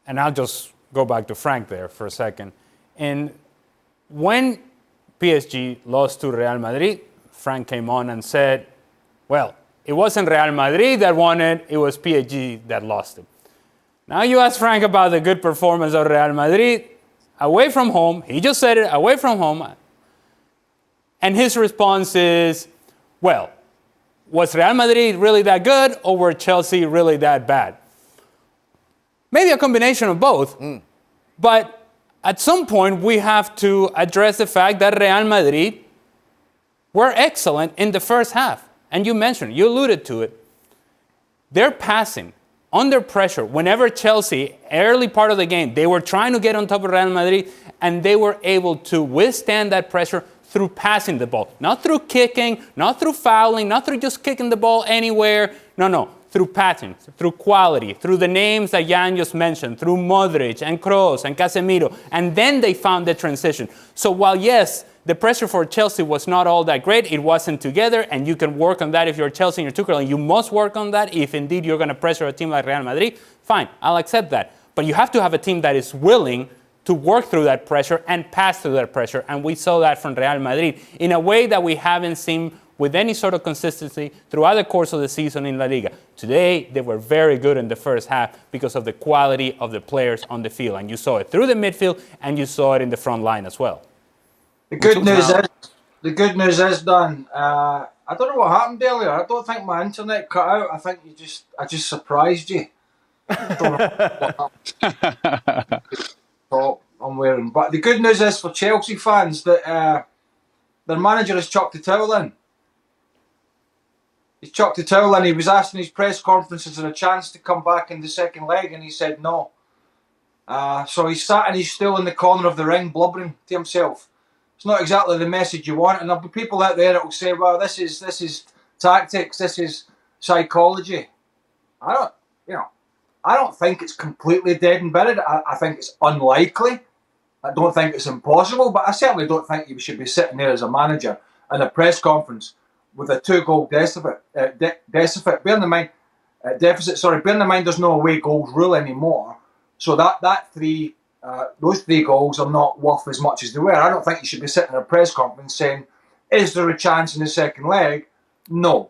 and I'll just go back to Frank there for a second. And when PSG lost to Real Madrid, Frank came on and said, well, it wasn't Real Madrid that won it, it was PSG that lost it. Now you ask Frank about the good performance of Real Madrid away from home. He just said it, away from home. And his response is, well, was Real Madrid really that good or were Chelsea really that bad? Maybe a combination of both. But at some point, we have to address the fact that Real Madrid were excellent in the first half. And you mentioned, you alluded to it. Their passing, under pressure, whenever Chelsea, early part of the game, they were trying to get on top of Real Madrid, and they were able to withstand that pressure through passing the ball. Not through kicking, not through fouling, not through just kicking the ball anywhere. No. Through passing, through quality, through the names that Jan just mentioned, through Modric and Kroos and Casemiro. And then they found the transition. So while, yes, the pressure for Chelsea was not all that great, it wasn't together, and you can work on that if you're Chelsea and you're Tuchel, and you must work on that if indeed you're going to pressure a team like Real Madrid. Fine, I'll accept that. But you have to have a team that is willing to work through that pressure and pass through that pressure. And we saw that from Real Madrid in a way that we haven't seen with any sort of consistency throughout the course of the season in La Liga. Today, they were very good in the first half because of the quality of the players on the field. And you saw it through the midfield, and you saw it in the front line as well. The good news is, Dan, I don't know what happened earlier. I don't think my internet cut out. I think I just surprised you. I don't know what top I'm wearing. But the good news is for Chelsea fans that their manager has chucked the towel in. He's chucked the towel in. He was asked in his press conference, is there a chance to come back in the second leg? And he said no. So he's sat and he's still in the corner of the ring blubbering to himself. It's not exactly the message you want. And there'll be people out there that will say, well, this is tactics, this is psychology. I don't think it's completely dead and buried. I think it's unlikely. I don't think it's impossible, but I certainly don't think you should be sitting there as a manager in a press conference with a 2-goal deficit. Bearing in mind, there's no away goals rule anymore. So those 3 goals are not worth as much as they were. I don't think you should be sitting in a press conference saying, is there a chance in the second leg? No.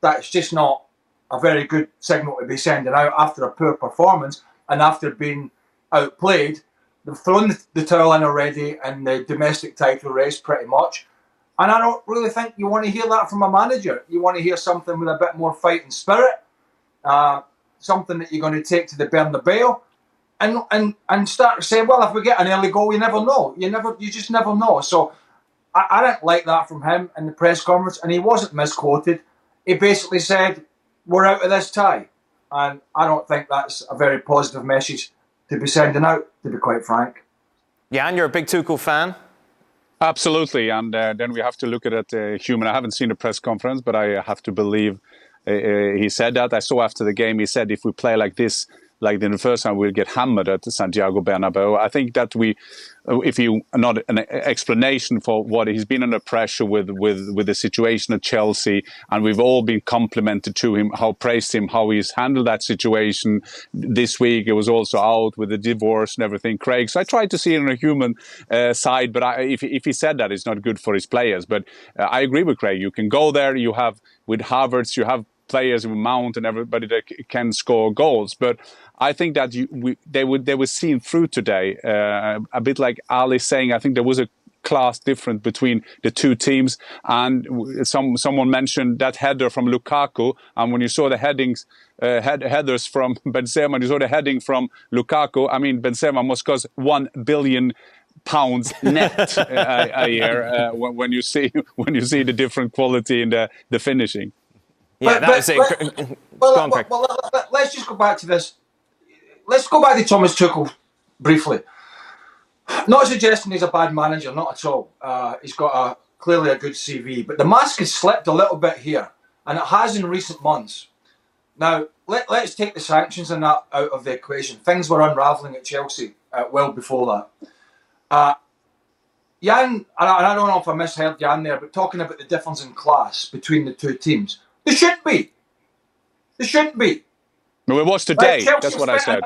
That's just not a very good signal to be sending out after a poor performance and after being outplayed. They've thrown the towel in already in the domestic title race pretty much. And I don't really think you want to hear that from a manager. You want to hear something with a bit more fighting spirit, something that you're going to take to the Bernabeu, and start saying, well, if we get an early goal, you never know. You just never know. So I didn't like that from him in the press conference, and he wasn't misquoted. He basically said, we're out of this tie. And I don't think that's a very positive message to be sending out, to be quite frank. Jan, you're a big Tuchel fan? Absolutely, and then we have to look at it human. I haven't seen the press conference, but I have to believe he said that. I saw after the game, he said, if we play like this, like in the first time, we'll get hammered at the Santiago Bernabeu. I think that if you not an explanation for what he's been under pressure with the situation at Chelsea, and we've all been complimented to him, praised him, how he's handled that situation. This week, it was also out with the divorce and everything, Craig. So I tried to see it on a human side, but if he said that, it's not good for his players. But I agree with Craig. You can go there. You have with Havertz, you have players with Mount and everybody that can score goals, but I think that they were seen through today. A bit like Ali saying, I think there was a class difference between the two teams. And someone mentioned that header from Lukaku, and when you saw the headers from Benzema, and you saw the heading from Lukaku, I mean, Benzema must cost £1 billion net a year when you see the different quality in the finishing. Yeah, that was it. Let's just go back to this. Let's go back to Thomas Tuchel briefly. Not suggesting he's a bad manager, not at all. He's got clearly a good CV, but the mask has slipped a little bit here, and it has in recent months. Now, let's take the sanctions and that out of the equation. Things were unravelling at Chelsea well before that. Jan, and I don't know if I misheard Jan there, but talking about the difference in class between the two teams. There shouldn't be. No, it was today. That's what I said.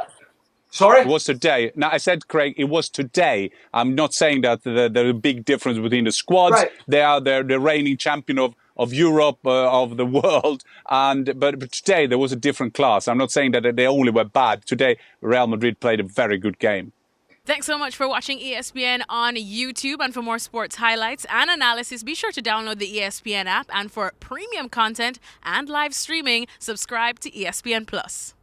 Sorry? It was today. No, I said, Craig, it was today. I'm not saying that there's a big difference between the squads. Right. They are the reigning champion of Europe, of the world. But today there was a different class. I'm not saying that they only were bad. Today, Real Madrid played a very good game. Thanks so much for watching ESPN on YouTube. And for more sports highlights and analysis, be sure to download the ESPN app. And for premium content and live streaming, subscribe to ESPN Plus.